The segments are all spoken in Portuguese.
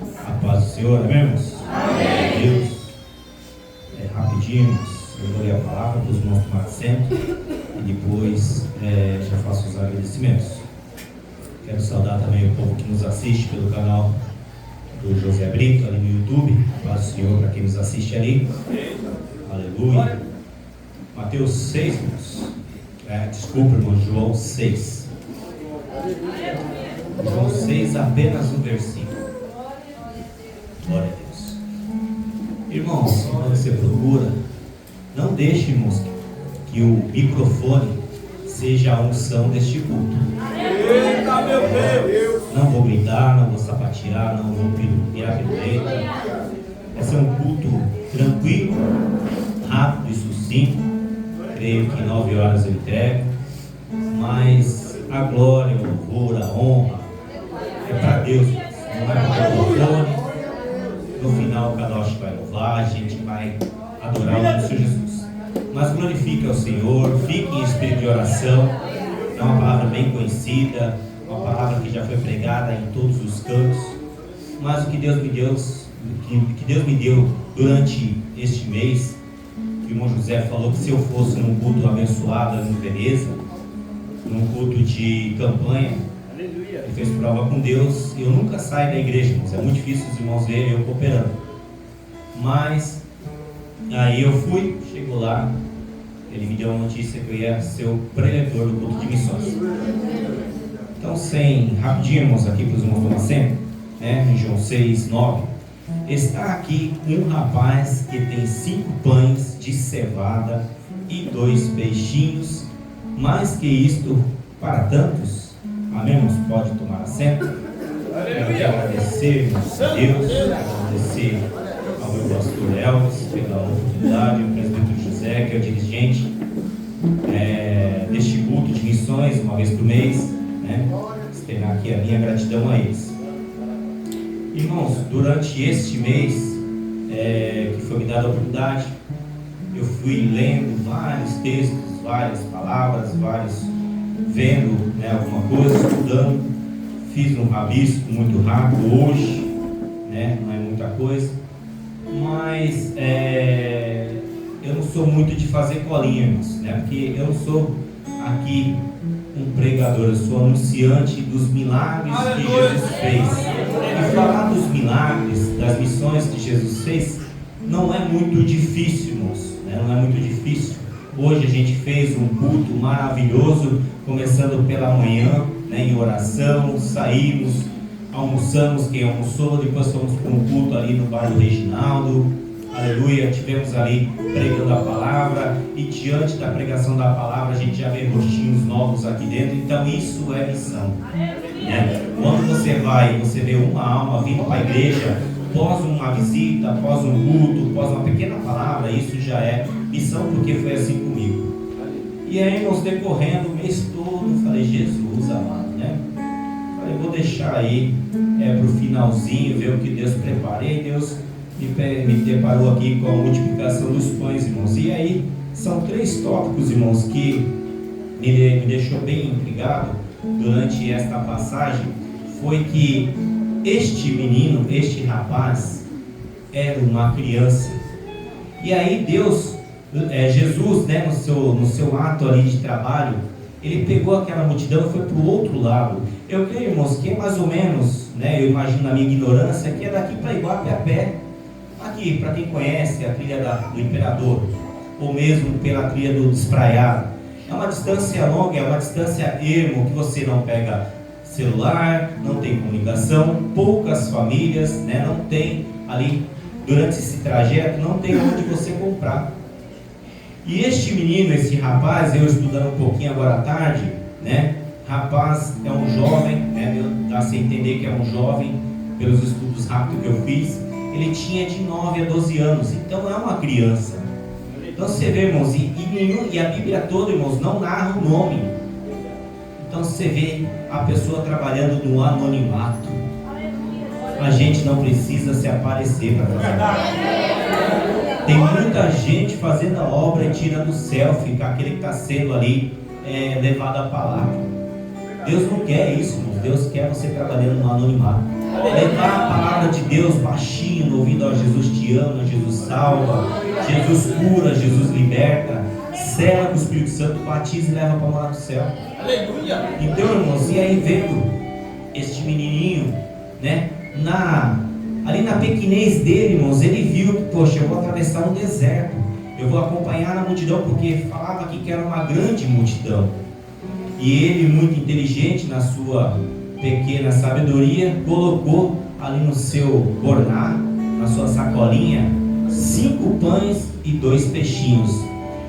A paz do Senhor, amém, irmãos? Amém. Deus, rapidinho, irmãos, eu vou ler a palavra para os irmãos tomar assento e depois já faço os agradecimentos. Quero saudar também o povo que nos assiste pelo canal do José Brito, ali no YouTube. A paz do Senhor para quem nos assiste ali. Aleluia. Mateus 6, irmãos. Desculpa, irmãos, João 6. João 6, apenas um versículo. Glória a Deus. Irmãos, quando você procura, não deixe, irmãos, que o microfone seja a unção deste culto. Eita, meu Deus! Não vou gritar, não vou sapatear, não vou virar piruleta. Esse é um culto tranquilo, rápido e sucinto. Creio que 9 horas eu entrego. Mas a glória, o louvor, a honra é para Deus, não é para o microfone. No final, o Kadosh vai louvar, a gente vai adorar o nosso Jesus. Mas glorifique ao Senhor, fique em espírito de oração. É uma palavra bem conhecida, uma palavra que já foi pregada em todos os cantos. Mas o que Deus me deu durante este mês, que o irmão José falou que se eu fosse num culto abençoado em Veneza, num culto de campanha, ele fez prova com Deus. Eu nunca saio da igreja, irmãos. É muito difícil os irmãos verem eu cooperando. Mas aí eu fui, chegou lá, ele me deu uma notícia que eu ia ser o preletor do culto de missões. Então, rapidinho, irmãos, aqui para os irmãos tomar assento, em João 6, 9. Está aqui um rapaz que tem 5 pães de cevada e 2 peixinhos, mais que isto para tantos. Amém, irmãos? Pode tomar assento. Quero agradecer, irmãos, a Deus, agradecer ao meu pastor Elvis pela oportunidade, ao presbítero José, que é o dirigente deste culto de missões, uma vez por mês, externar aqui a minha gratidão a eles. Irmãos, durante este mês que foi me dada a oportunidade, eu fui lendo vários textos, várias palavras, vendo alguma coisa, estudando. Fiz um rabisco muito rápido hoje, não é muita coisa, mas eu não sou muito de fazer colinhas, porque eu não sou aqui um pregador, eu sou anunciante dos milagres que Jesus fez. E falar dos milagres, das missões que Jesus fez, não é muito difícil, irmãos, não é muito difícil. Hoje a gente fez um culto maravilhoso, começando pela manhã, em oração, saímos, almoçamos, quem almoçou, depois fomos para um culto ali no bairro Reginaldo, aleluia, tivemos ali pregando a palavra, e diante da pregação da palavra a gente já vê rostinhos novos aqui dentro. Então isso é missão, Quando você vai, você vê uma alma vindo para a igreja, após uma visita, após um culto, após uma pequena palavra, isso já é missão, porque foi assim comigo. E aí, irmãos, decorrendo o mês todo, falei, Jesus amado, Falei, vou deixar aí para o finalzinho, ver o que Deus prepara. E Deus me deparou aqui com a multiplicação dos pães, irmãos. E aí, são 3 tópicos, irmãos, que me deixou bem intrigado durante esta passagem. Foi que este menino, este rapaz, era uma criança. E aí Deus, Jesus, no seu ato ali de trabalho, ele pegou aquela multidão e foi para o outro lado. Eu creio, irmãos, que é mais ou menos, eu imagino na minha ignorância, que é daqui para Iguape a pé. Aqui, para quem conhece a trilha do Imperador, ou mesmo pela trilha do Despraiado, é uma distância longa, é uma distância ermo, que você não pega celular, não tem comunicação, poucas famílias, não tem ali, durante esse trajeto, não tem onde você comprar. E este menino, esse rapaz, eu estudando um pouquinho agora à tarde, rapaz, é um jovem, dá-se a entender que é um jovem, pelos estudos rápidos que eu fiz, ele tinha de 9 a 12 anos, então é uma criança. Então você vê, irmãos, e a Bíblia toda, irmãos, não narra o nome. Então você vê a pessoa trabalhando no anonimato. A gente não precisa se aparecer para fazer nada. Tem muita gente fazendo a obra e tirando selfie com aquele que está sendo ali levado à palavra. Deus não quer isso, irmão. Deus quer você trabalhando no anonimato. Levar a palavra de Deus baixinho no ouvido: ó, Jesus te ama, Jesus salva, Jesus cura, Jesus liberta, sela com o Espírito Santo, batiza e leva para morar no céu. Aleluia! Então, irmãos, e aí vendo este menininho, né, ali na pequenez dele, irmãos, ele viu que, poxa, eu vou atravessar um deserto, eu vou acompanhar na multidão, porque falava aqui que era uma grande multidão. E ele, muito inteligente, na sua pequena sabedoria, colocou ali no seu borná, na sua sacolinha, 5 pães e 2 peixinhos.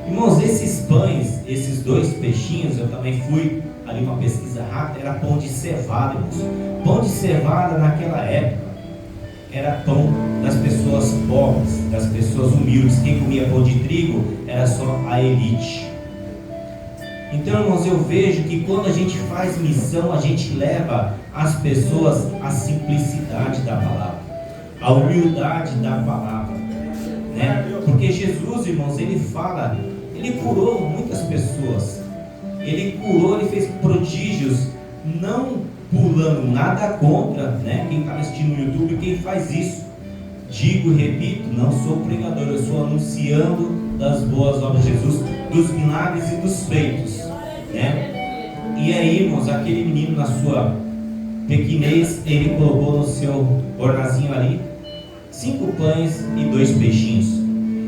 Irmãos, esses pães, esses 2 peixinhos, eu também fui ali uma pesquisa rápida, era pão de cevada, irmãos. Pão de cevada naquela época era pão das pessoas pobres, das pessoas humildes. Quem comia pão de trigo era só a elite. Então, irmãos, eu vejo que quando a gente faz missão, a gente leva as pessoas à simplicidade da palavra, à humildade da palavra, né? Porque Jesus, irmãos, ele fala, ele curou muitas pessoas, ele curou, ele fez prodígios, não pulando nada contra, né? Quem está assistindo no YouTube, quem faz isso, digo e repito, não sou pregador, eu sou anunciando das boas obras de Jesus, dos milagres e dos feitos, né? E aí, irmãos, aquele menino na sua pequenez, ele colocou no seu ornazinho ali 5 pães e 2 peixinhos.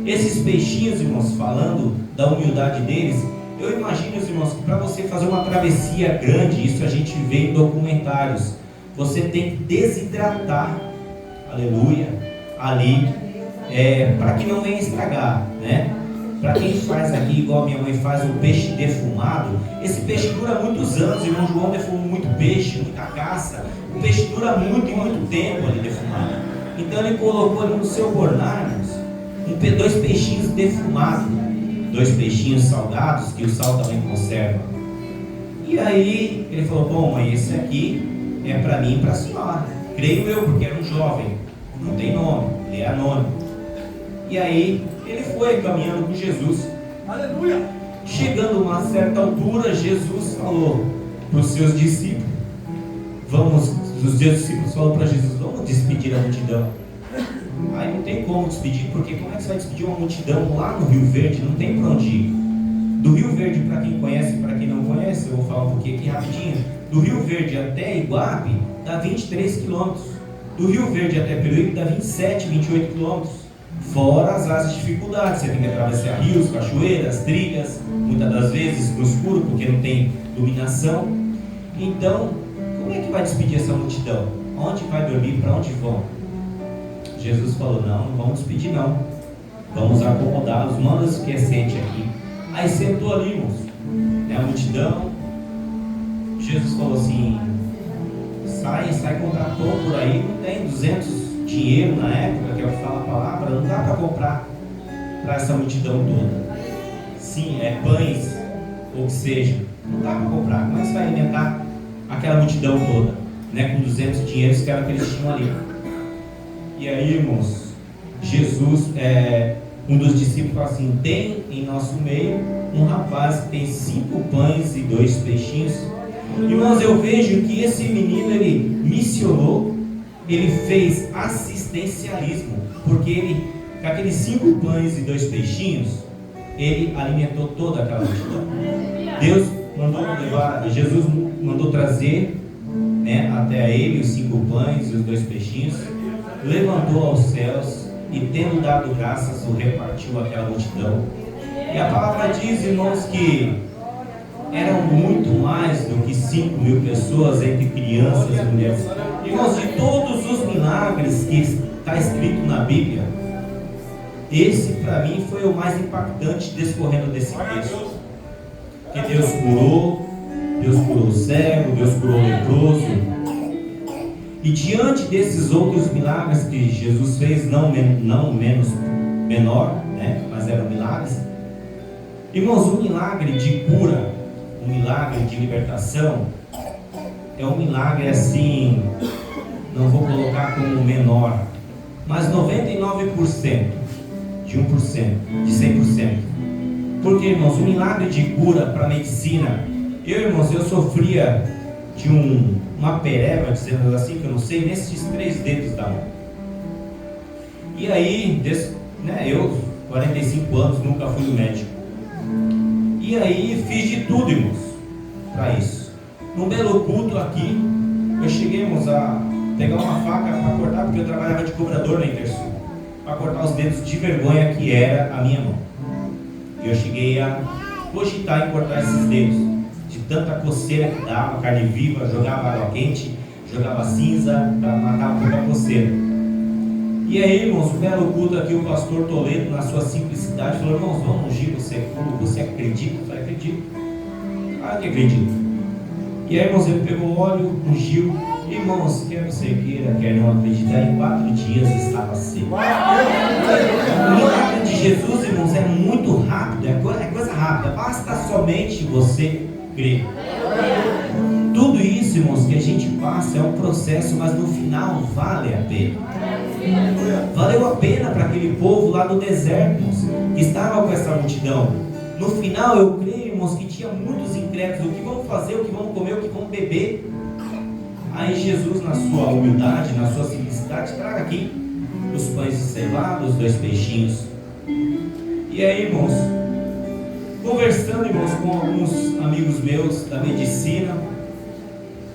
Esses peixinhos, irmãos, falando da humildade deles, eu imagino, irmãos, que para você fazer uma travessia grande, isso a gente vê em documentários, você tem que desidratar, aleluia, ali, para que não venha estragar, né? Para quem faz aqui, igual a minha mãe faz, um peixe defumado, esse peixe dura muitos anos. O irmão João defumou muito peixe, muita caça, o peixe dura muito e muito tempo ali defumado. Então ele colocou ali no seu borná, 2 peixinhos defumados, 2 peixinhos salgados, que o sal também conserva. E aí ele falou: bom, mãe, esse aqui é para mim e para a senhora. Creio eu, porque era um jovem, não tem nome, ele é anônimo. E aí ele foi caminhando com Jesus. Aleluia! Chegando a uma certa altura, Jesus falou para os seus discípulos: os seus discípulos falaram para Jesus: vamos despedir a multidão. Aí não tem como despedir, porque como é que você vai despedir uma multidão lá no Rio Verde? Não tem para onde ir. Do Rio Verde, para quem conhece e para quem não conhece, eu vou falar um pouquinho aqui rapidinho. Do Rio Verde até Iguape dá 23 quilômetros. Do Rio Verde até Peruíbe dá 27, 28 quilômetros. Fora as dificuldades, você tem que atravessar rios, cachoeiras, trilhas, muitas das vezes no escuro, porque não tem iluminação. Então, como é que vai despedir essa multidão? Onde vai dormir? Para onde vão? Jesus falou: não vamos despedir não, vamos acomodá-los, manda os que sente aqui. Aí sentou ali, irmãos, a multidão. Jesus falou assim: sai comprar pão por aí, não tem 200 dinheiro na época, que é o que fala a palavra, não dá para comprar para essa multidão toda. Sim, pães, ou que seja, não dá para comprar. Como é que você vai alimentar aquela multidão toda, né, com 200 dinheiros que era que eles tinham ali? E aí, irmãos, Jesus, um dos discípulos falou assim: tem em nosso meio um rapaz que tem 5 pães e 2 peixinhos. Irmãos, eu vejo que esse menino, ele missionou, ele fez assistencialismo, porque ele, com aqueles 5 pães e 2 peixinhos, ele alimentou toda aquela multidão. Deus mandou levar, Jesus mandou trazer, né, até ele os 5 pães e os 2 peixinhos, levantou aos céus e, tendo dado graças, o repartiu àquela multidão. E a palavra diz, irmãos, que eram muito mais do que 5.000 pessoas, entre crianças e mulheres. Irmãos, de todos os milagres que está escrito na Bíblia, esse para mim foi o mais impactante descorrendo desse texto. Que Deus curou o cego, Deus curou o leproso. E diante desses outros milagres que Jesus fez, não menos menor, né, mas eram milagres. Irmãos, um milagre de cura, um milagre de libertação, é um milagre assim, não vou colocar como menor, mas 99% de 1%, de 100%. Porque, irmãos, um milagre de cura para a medicina, eu sofria de uma pereba, dizendo assim, que eu não sei, nesses 3 dedos da mão. E aí, eu, 45 anos, nunca fui no médico. E aí, fiz de tudo, irmãos, para isso. Num belo culto aqui, eu cheguei, irmãos, a pegar uma faca para cortar, porque eu trabalhava de cobrador na Intersul, para cortar os dedos de vergonha que era a minha mão. E eu cheguei a cogitar em cortar esses dedos, de tanta coceira que dava, carne viva, jogava água quente, jogava cinza para matar um pouco a coceira. E aí, irmãos, um belo culto aqui, o pastor Toledo, na sua simplicidade, falou: irmãos, vamos ungir você, você acredita? Eu falei: acredito. Claro que acredito. E aí, irmãos, ele pegou óleo, ungiu. Irmãos, quer você queira, quer não acreditar, em 4 dias estava seco. O milagre de Jesus, irmãos, é muito rápido, é coisa rápida, basta somente você crer. Tudo isso, irmãos, que a gente passa é um processo, mas no final vale a pena. Valeu a pena para aquele povo lá do deserto, irmãos, que estava com essa multidão. No final eu creio, irmãos, que tinha muitos incrédulos. O que vão fazer, o que vão comer, o que vão beber? Aí Jesus, na sua humildade, na sua simplicidade, traga aqui os pães celados, os 2 peixinhos. E aí, irmãos, conversando, irmãos, com alguns amigos meus da medicina,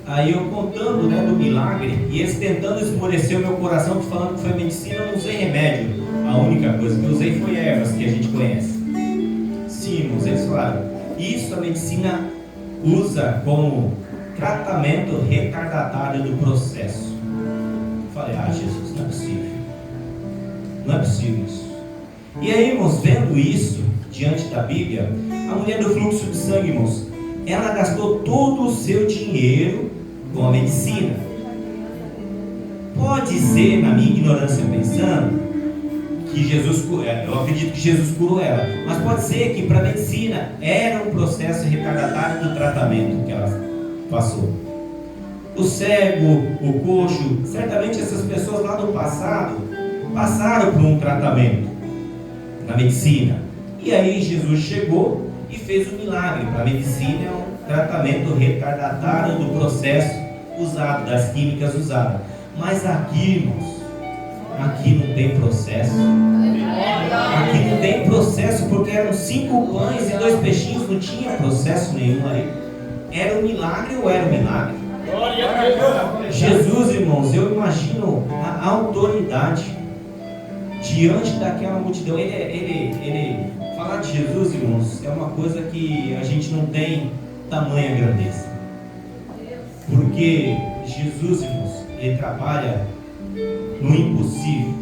aí eu contando, do milagre, e eles tentando esmorecer o meu coração, falando que foi medicina. Eu não usei remédio, a única coisa que eu usei foi ervas que a gente conhece. Sim, irmãos, eles falaram: isso a medicina usa como tratamento retardatário do processo. Eu falei: Jesus, não é possível. Não é possível isso. E aí, irmãos, vendo isso diante da Bíblia, a mulher do fluxo de sangue, irmãos, ela gastou todo o seu dinheiro com a medicina. Pode ser, na minha ignorância, pensando que Jesus, eu acredito que Jesus curou ela, mas pode ser que para a medicina era um processo retardatário do tratamento que ela passou. O cego, o coxo, certamente essas pessoas lá no passado passaram por um tratamento na medicina. E aí Jesus chegou e fez um milagre. Para a medicina é um tratamento retardatário do processo usado, das químicas usadas. Mas aqui, irmãos, aqui não tem processo. Aqui não tem processo, porque eram 5 pães e 2 peixinhos, não tinha processo nenhum aí. Era um milagre ou era um milagre? Jesus, irmãos, eu imagino a autoridade diante daquela multidão. Ele falar de Jesus, irmãos, é uma coisa que a gente não tem tamanha grandeza. Porque Jesus, irmãos, ele trabalha no impossível.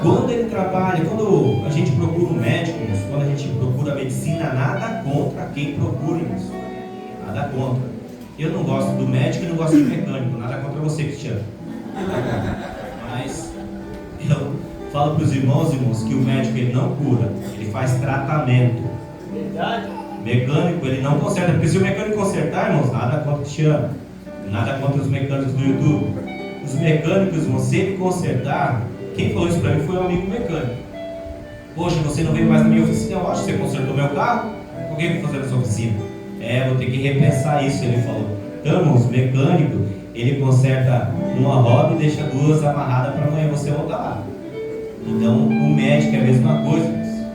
Quando ele trabalha, quando a gente procura um médico, irmãos, quando a gente procura a medicina, nada contra quem procura, irmãos. Nada contra. Eu não gosto do médico e não gosto do mecânico. Nada contra você, Cristiano. Mas eu falo para os irmãos, que o médico ele não cura, ele faz tratamento. Verdade. Mecânico ele não conserta, porque se o mecânico consertar, irmãos, nada contra o Cristiano, nada contra os mecânicos do YouTube. Os mecânicos, irmãos, se ele consertar, quem falou isso para mim foi um amigo mecânico. Poxa, você não veio mais na minha oficina? Eu acho que você consertou meu carro, por que eu vou fazer na sua oficina? Vou ter que repensar isso, ele falou. Então, irmãos, mecânico, ele conserta uma roda e deixa 2 amarradas para amanhã você voltar lá. Então, o médico é a mesma coisa, irmãos.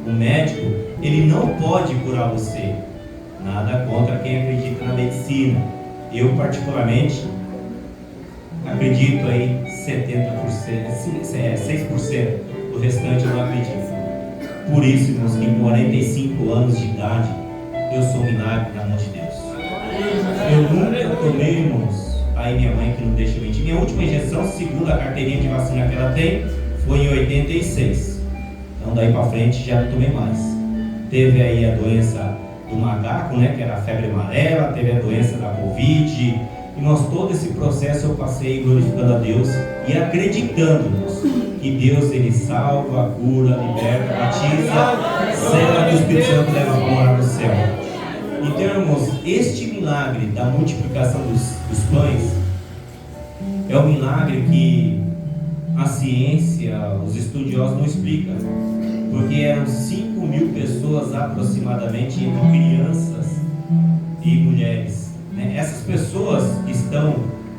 O médico, ele não pode curar você. Nada contra quem acredita na medicina. Eu, particularmente, acredito aí 70%, 6%, o restante eu não acredito. Por isso, irmãos, que em 45 anos de idade, eu sou um milagre na mão de Deus. Eu nunca tomei, irmãos, aí minha mãe que não deixa mentir, minha última injeção, segundo a carteirinha de vacina que ela tem, foi em 86. Então daí para frente já não tomei mais. Teve aí a doença do macaco, que era a febre amarela, teve a doença da Covid. Irmãos, todo esse processo eu passei glorificando a Deus e acreditando, irmãos, que Deus ele salva, cura, liberta, batiza, cela que o Espírito Santo leva para morar no céu. Então, irmãos, este milagre da multiplicação dos pães é um milagre que a ciência, os estudiosos não explicam, porque eram 5.000 pessoas aproximadamente, entre crianças e mulheres. Essas pessoas que estão,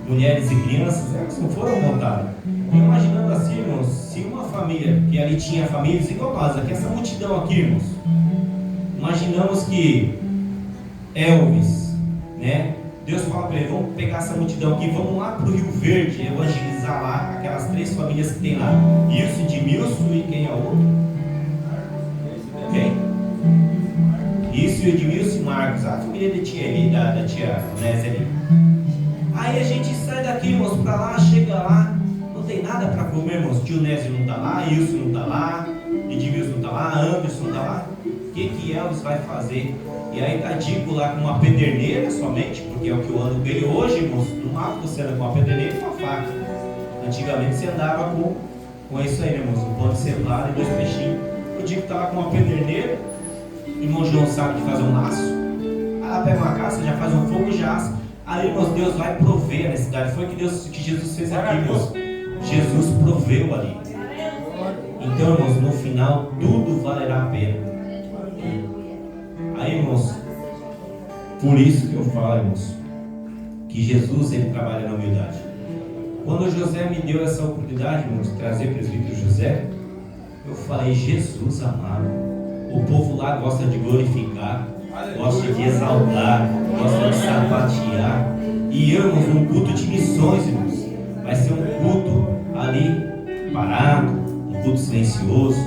mulheres e crianças, elas não foram contadas. Imaginando irmãos, se uma família, que ali tinha famílias igual nós, aqui essa multidão aqui, irmãos, imaginamos que Elvis, né? Deus fala para ele, vamos pegar essa multidão aqui, vamos lá para o Rio Verde, evangelizar lá, aquelas 3 famílias que tem lá, Ilse, Edmilson e quem é o outro? Quem? Isso, Edmilson e Marcos, a família da tia ali, da tia Nézia ali. Aí a gente sai daqui, irmãos, para lá, chega lá, não tem nada para comer, irmãos, tio Nézio não está lá, Ilse não está lá, Edmilson não está lá, Anderson não está lá, o que Elvis vai fazer? E aí tá Dico lá com uma pederneira somente, porque é o que eu ando com ele hoje, irmãos. No mato você anda com uma pederneira e uma faca. Antigamente você andava com isso aí, irmãos, um pão de cevada e 2 peixinhos. O Dico tá lá com uma pederneira, o irmão João sabe de fazer um laço. Aí ela pega uma caça, já faz um fogo e já assa. Aí, irmãos, Deus vai prover a necessidade. Foi que Jesus fez aqui, irmãos. Jesus proveu ali. Então, irmãos, no final tudo valerá a pena. Aí, irmãos, por isso que eu falo, irmãos, que Jesus, ele trabalha na humildade. Quando José me deu essa oportunidade, irmãos, de trazer o presbítero José, eu falei, Jesus amado, o povo lá gosta de glorificar, gosta de exaltar, gosta de sapatear. E eu, irmãos, um culto de missões, irmãos, vai ser um culto ali parado, um culto silencioso.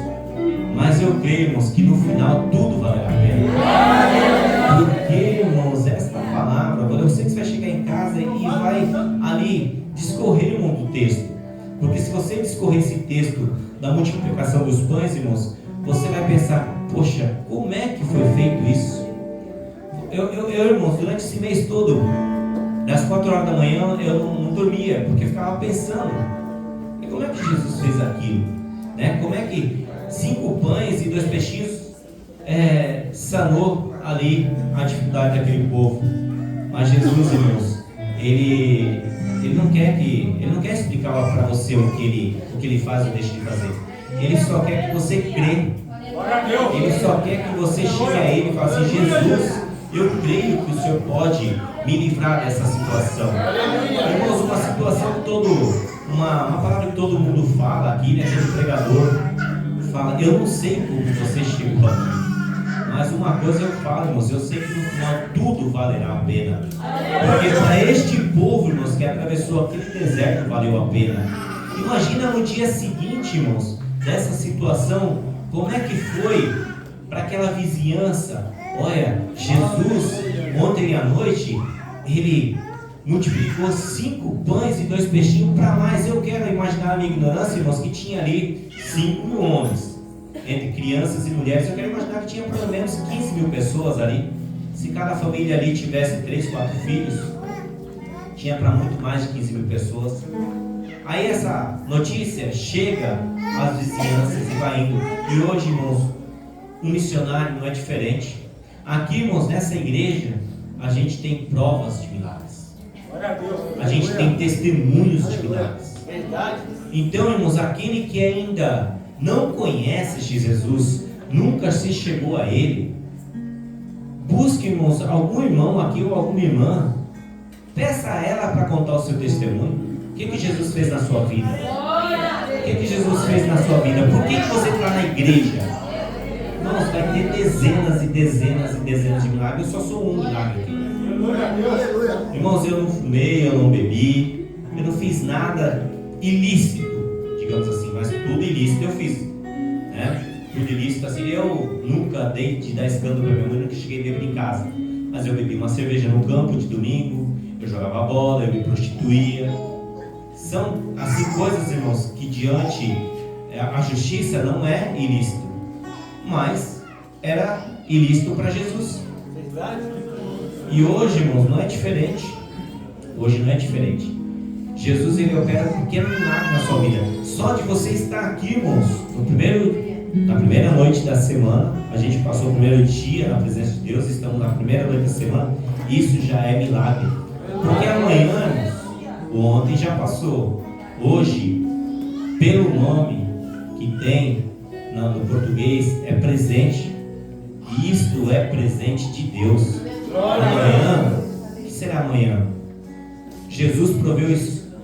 Mas eu creio, irmãos, que no final tudo valerá a pena. Porque, irmãos, esta palavra, eu sei que você vai chegar em casa e vai ali discorrer, irmão, do texto. Porque se você discorrer esse texto da multiplicação dos pães, irmãos, você vai pensar, poxa, como é que foi feito isso? Eu irmãos, durante esse mês todo, das 4 horas da manhã, eu não dormia, porque eu ficava pensando, e como é que Jesus fez aquilo? Né? Como é que 5 pães e 2 peixinhos sanou ali a dificuldade daquele povo? Mas Jesus, irmãos, ele não quer explicar para você o que ele faz ou deixa de fazer. Ele só quer que você crê. Ele só quer que você chegue a ele e fale assim, Jesus, eu creio que o Senhor pode me livrar dessa situação. Irmãos, uma situação que uma palavra que todo mundo fala aqui, né? Todo pregador fala, eu não sei como você chegou aqui, mas uma coisa eu falo, irmãos, eu sei que no final tudo valerá a pena. Porque para este povo, irmãos, que atravessou aquele deserto, valeu a pena. Imagina no dia seguinte, irmãos, dessa situação, como é que foi para aquela vizinhança? Olha, Jesus, ontem à noite, ele multiplicou 5 pães e 2 peixinhos para mais. Eu quero imaginar a minha ignorância, irmãos, que tinha ali 5.000 homens, entre crianças e mulheres. Eu quero imaginar que tinha pelo menos 15.000 pessoas ali. Se cada família ali tivesse 3, 4 filhos, tinha para muito mais de 15.000 pessoas. Aí essa notícia chega às vizinhanças e vai indo. E hoje, irmãos, um missionário não é diferente. Aqui, irmãos, nessa igreja, a gente tem provas de milagres. A gente tem testemunhos de milagres. Então, irmãos, aquele que ainda não conhece Jesus, nunca se chegou a ele, busque, irmãos, algum irmão aqui ou alguma irmã, peça a ela para contar o seu testemunho. O que Jesus fez na sua vida? O que Jesus fez na sua vida? Por que você está na igreja? Irmãos, vai ter dezenas e dezenas e dezenas de milagres. Eu só sou um milagre aqui. Irmãos, eu não fumei, eu não bebi, eu não fiz nada ilícito, digamos assim, mas tudo ilícito eu fiz, né? Tudo ilícito, assim, eu nunca dei de dar escândalo para minha mãe, nunca cheguei a beber em casa, mas eu bebi uma cerveja no campo de domingo, eu jogava bola, eu me prostituía. São assim coisas, irmãos, que diante a justiça não é ilícito, mas era ilícito para Jesus. E hoje, irmãos, não é diferente. Hoje não é diferente. Jesus, ele opera um pequeno milagre na sua vida. Só de você estar aqui, irmãos, na primeira noite da semana, a gente passou o primeiro dia na presença de Deus, estamos na primeira noite da semana, isso já é milagre. Porque amanhã, irmãos, o ontem já passou. Hoje, pelo nome que tem no português, é presente. E isto é presente de Deus. Amanhã, o que será amanhã? Jesus proveu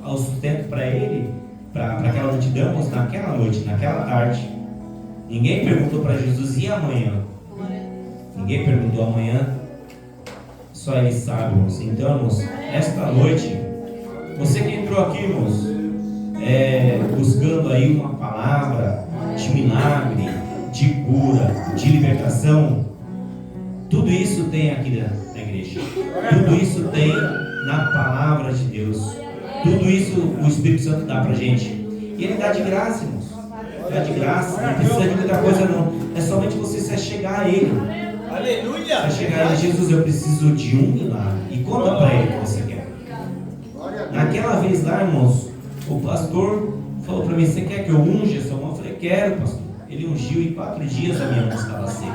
ao sustento para ele para aquela multidão, irmãos, naquela noite, naquela tarde. Ninguém perguntou para Jesus, e amanhã? Ninguém perguntou amanhã, só Ele sabe, irmãos. Então, irmãos, esta noite, você que entrou aqui, irmãos, buscando aí uma palavra de milagre, de cura, de libertação, tudo isso tem aqui na igreja. Tudo isso tem na palavra de Deus. Tudo isso o Espírito Santo dá pra gente. E Ele dá de graça, irmãos. Dá de graça, não precisa de muita coisa não. É somente você se chegar a Ele. Aleluia! Se chegar a Ele, Jesus, eu preciso de um milagre. E conta pra Ele o que você quer. Naquela vez lá, irmãos, o pastor falou pra mim, você quer que eu unja essa mão? Eu falei, quero, pastor. Ele ungiu e 4 dias a minha mão estava seca.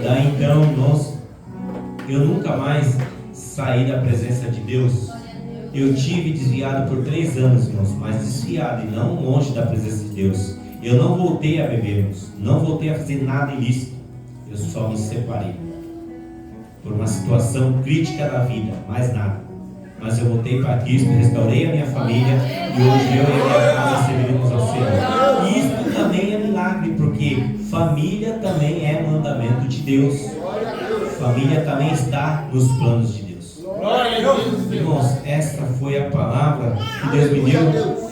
Daí então, irmãos, eu nunca mais saí da presença de Deus. Eu tive desviado por 3 anos, irmãos, mas desviado e não longe da presença de Deus. Eu não voltei a beber, irmãos, não voltei a fazer nada ilícito. Eu só me separei por uma situação crítica da vida, mais nada. Mas eu voltei para Cristo, restaurei a minha família e hoje eu e a minha casa serviremos ao Senhor. E isso também é milagre, porque família também é mandamento de Deus. Família também está nos planos de Deus. Irmãos, esta foi a palavra que Deus me deu